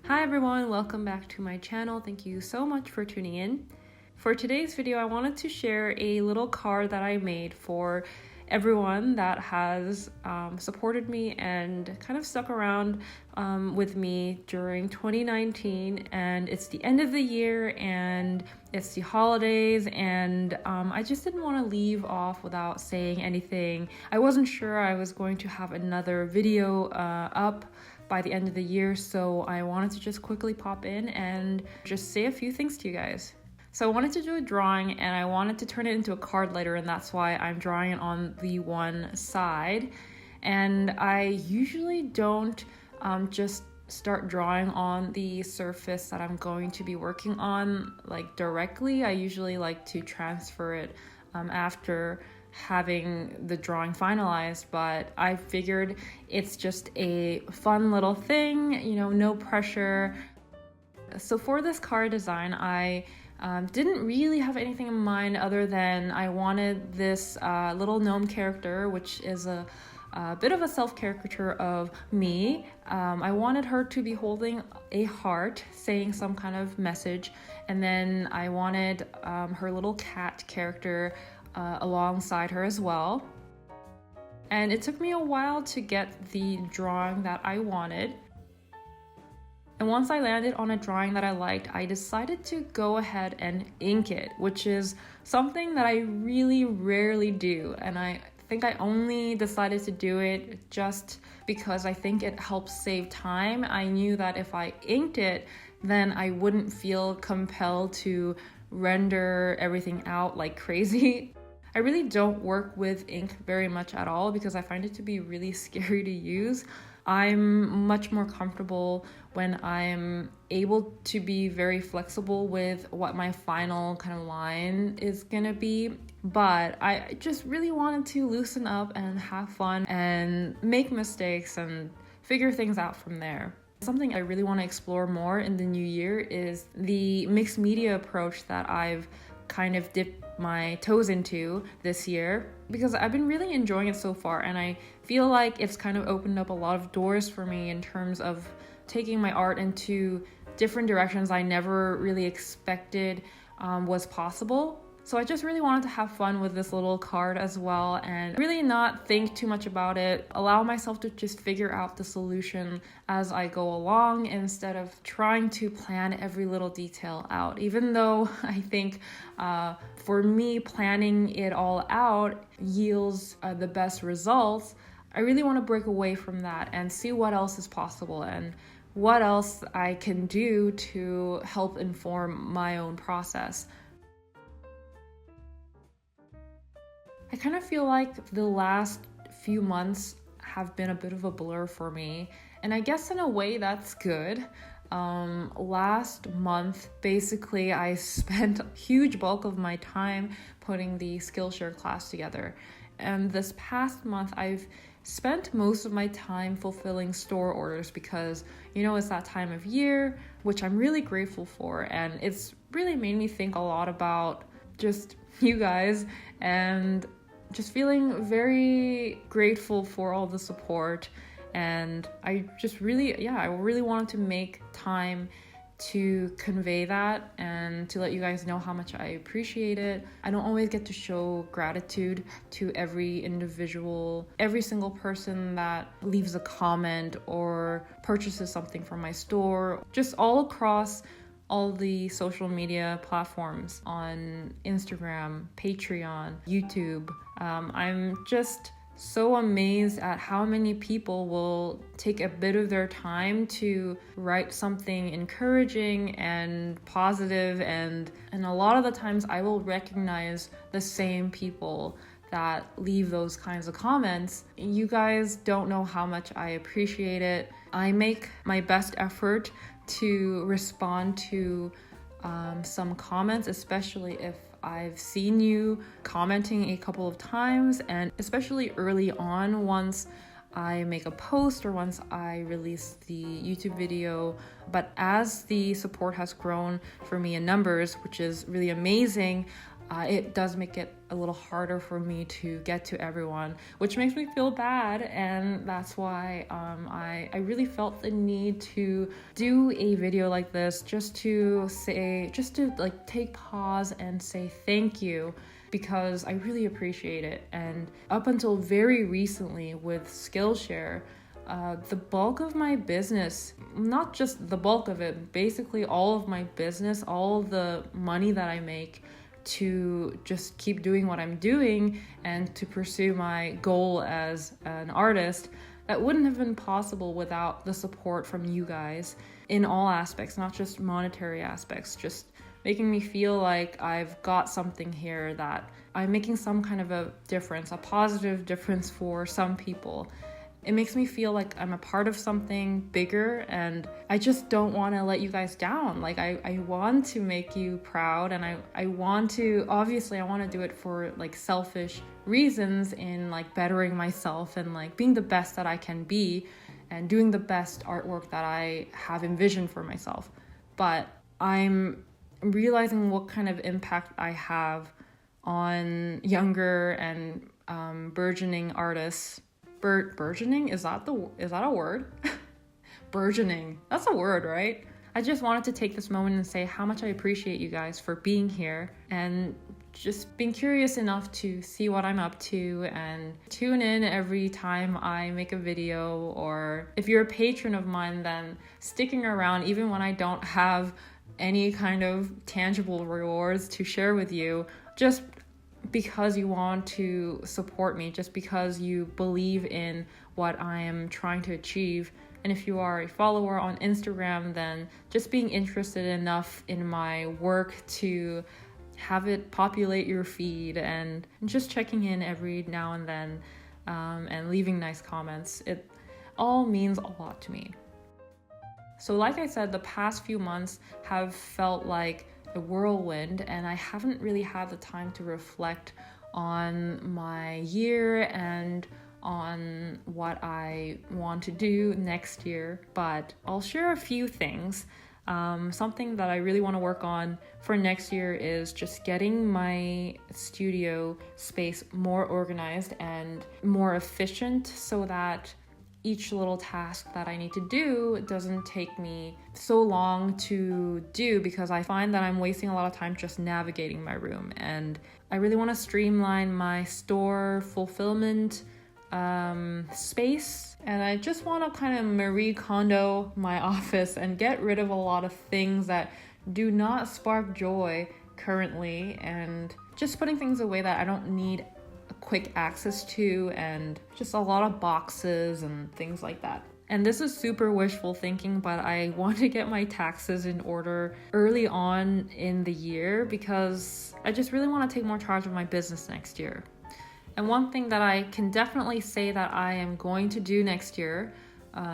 Hi everyone, welcome back to my channel. Thank you so much for tuning in. For today's video, I wanted to share a little card that I made for everyone that has supported me and kind of stuck around with me during 2019. And it's the end of the year and it's the holidays, and I just didn't want to leave off without saying anything. I wasn't sure I was going to have another video up by the end of the year, so I wanted to just quickly pop in and just say a few things to you guys. So I wanted to do a drawing and I wanted to turn it into a card later, and that's why I'm drawing it on the one side. And I usually don't just start drawing on the surface that I'm going to be working on like directly. I usually like to transfer it after having the drawing finalized, but I figured it's just a fun little thing, you know, no pressure. So for this card design, I didn't really have anything in mind other than I wanted this little gnome character, which is a bit of a self-caricature of me. I wanted her to be holding a heart, saying some kind of message, and then I wanted her little cat character alongside her as well. And it took me a while to get the drawing that I wanted. And once I landed on a drawing that I liked, I decided to go ahead and ink it, which is something that I really rarely do. And I think I only decided to do it just because I think it helps save time. I knew that if I inked it, then I wouldn't feel compelled to render everything out like crazy. I really don't work with ink very much at all because I find it to be really scary to use. I'm much more comfortable when I'm able to be very flexible with what my final kind of line is gonna be. But I just really wanted to loosen up and have fun and make mistakes and figure things out from there. Something I really want to explore more in the new year is the mixed media approach that I've kind of dipped my toes into this year, because I've been really enjoying it so far, and I feel like it's kind of opened up a lot of doors for me in terms of taking my art into different directions I never really expected was possible. So I just really wanted to have fun with this little card as well and really not think too much about it, allow myself to just figure out the solution as I go along instead of trying to plan every little detail out. Even though I think for me, planning it all out yields the best results, I really want to break away from that and see what else is possible and what else I can do to help inform my own process. I kind of feel like the last few months have been a bit of a blur for me, and I guess in a way that's good. Last month, basically, I spent a huge bulk of my time putting the Skillshare class together, and this past month I've spent most of my time fulfilling store orders because, you know, it's that time of year, which I'm really grateful for, and it's really made me think a lot about just you guys and just feeling very grateful for all the support. And I just really, I really wanted to make time to convey that and to let you guys know how much I appreciate it. I don't always get to show gratitude to every single person that leaves a comment or purchases something from my store, just all across all the social media platforms on Instagram, Patreon, YouTube. I'm just so amazed at how many people will take a bit of their time to write something encouraging and positive, and a lot of the times I will recognize the same people that leave those kinds of comments. You guys don't know how much I appreciate it. I make my best effort to respond to some comments, especially if I've seen you commenting a couple of times, and especially early on once I make a post or once I release the YouTube video. But as the support has grown for me in numbers, which is really amazing, it does make it a little harder for me to get to everyone, which makes me feel bad. And that's why I really felt the need to do a video like this, just to like take pause and say thank you, because I really appreciate it. And up until very recently with Skillshare, the bulk of my business, not just the bulk of it, basically all of my business, all the money that I make to just keep doing what I'm doing and to pursue my goal as an artist, that wouldn't have been possible without the support from you guys in all aspects, not just monetary aspects, just making me feel like I've got something here, that I'm making some kind of a difference, a positive difference for some people. It makes me feel like I'm a part of something bigger, and I just don't want to let you guys down. Like I want to make you proud, and I want to, obviously I want to do it for like selfish reasons, in like bettering myself and like being the best that I can be and doing the best artwork that I have envisioned for myself. But I'm realizing what kind of impact I have on younger and burgeoning artists. Burgeoning? Is that a word? Burgeoning. That's a word, right? I just wanted to take this moment and say how much I appreciate you guys for being here and just being curious enough to see what I'm up to and tune in every time I make a video. Or if you're a patron of mine, then sticking around even when I don't have any kind of tangible rewards to share with you, just because you want to support me, just because you believe in what I am trying to achieve. And if you are a follower on Instagram, then just being interested enough in my work to have it populate your feed and just checking in every now and then and leaving nice comments. It all means a lot to me. So like I said, the past few months have felt like a whirlwind, and I haven't really had the time to reflect on my year and on what I want to do next year. But I'll share a few things. Something that I really want to work on for next year is just getting my studio space more organized and more efficient, so that each little task that I need to do doesn't take me so long to do, because I find that I'm wasting a lot of time just navigating my room. And I really want to streamline my store fulfillment space, and I just want to kind of Marie Kondo my office and get rid of a lot of things that do not spark joy currently, and just putting things away that I don't need quick access to, and just a lot of boxes and things like that. And this is super wishful thinking, but I want to get my taxes in order early on in the year, because I just really want to take more charge of my business next year. And one thing that I can definitely say that I am going to do next year,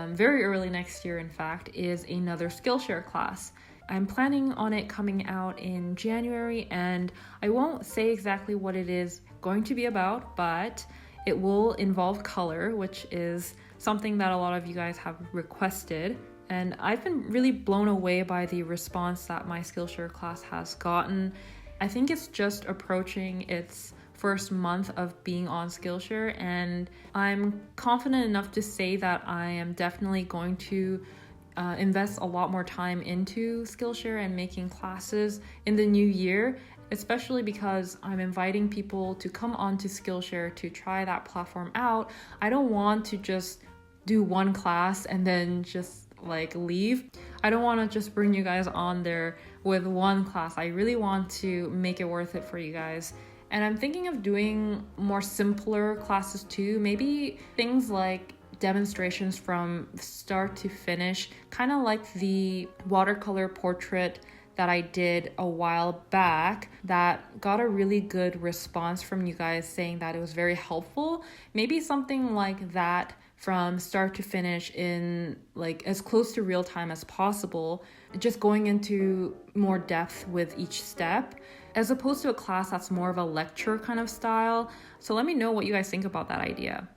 very early next year in fact, is another Skillshare class. I'm planning on it coming out in January, and I won't say exactly what it is going to be about, but it will involve color, which is something that a lot of you guys have requested. And I've been really blown away by the response that my Skillshare class has gotten. I think it's just approaching its first month of being on Skillshare, and I'm confident enough to say that I am definitely going to invest a lot more time into Skillshare and making classes in the new year, especially because I'm inviting people to come onto Skillshare to try that platform out. I don't want to just do one class and then just like leave. I don't want to just bring you guys on there with one class. I really want to make it worth it for you guys. And I'm thinking of doing more simpler classes too, maybe things like demonstrations from start to finish, kind of like the watercolor portrait that I did a while back that got a really good response from you guys saying that it was very helpful. Maybe something like that from start to finish in like as close to real time as possible, just going into more depth with each step, as opposed to a class that's more of a lecture kind of style. So let me know what you guys think about that idea.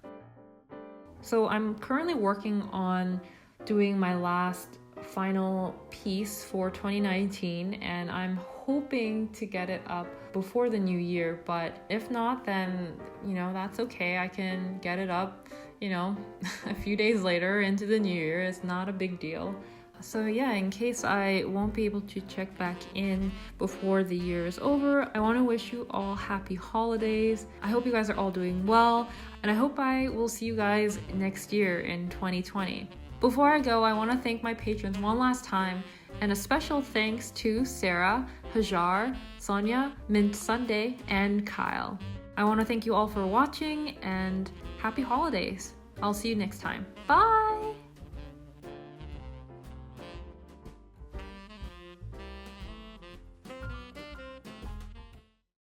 So I'm currently working on doing my last final piece for 2019, and I'm hoping to get it up before the new year, but if not, then that's okay. I can get it up a few days later into the new year. It's not a big deal. So yeah, in case I won't be able to check back in before the year is over, I want to wish you all happy holidays. I hope you guys are all doing well, and I hope I will see you guys next year in 2020. Before I go, I want to thank my patrons one last time, and a special thanks to Sarah, Hajar, Sonia, Mint Sunday, and Kyle. I want to thank you all for watching, and happy holidays. I'll see you next time. Bye!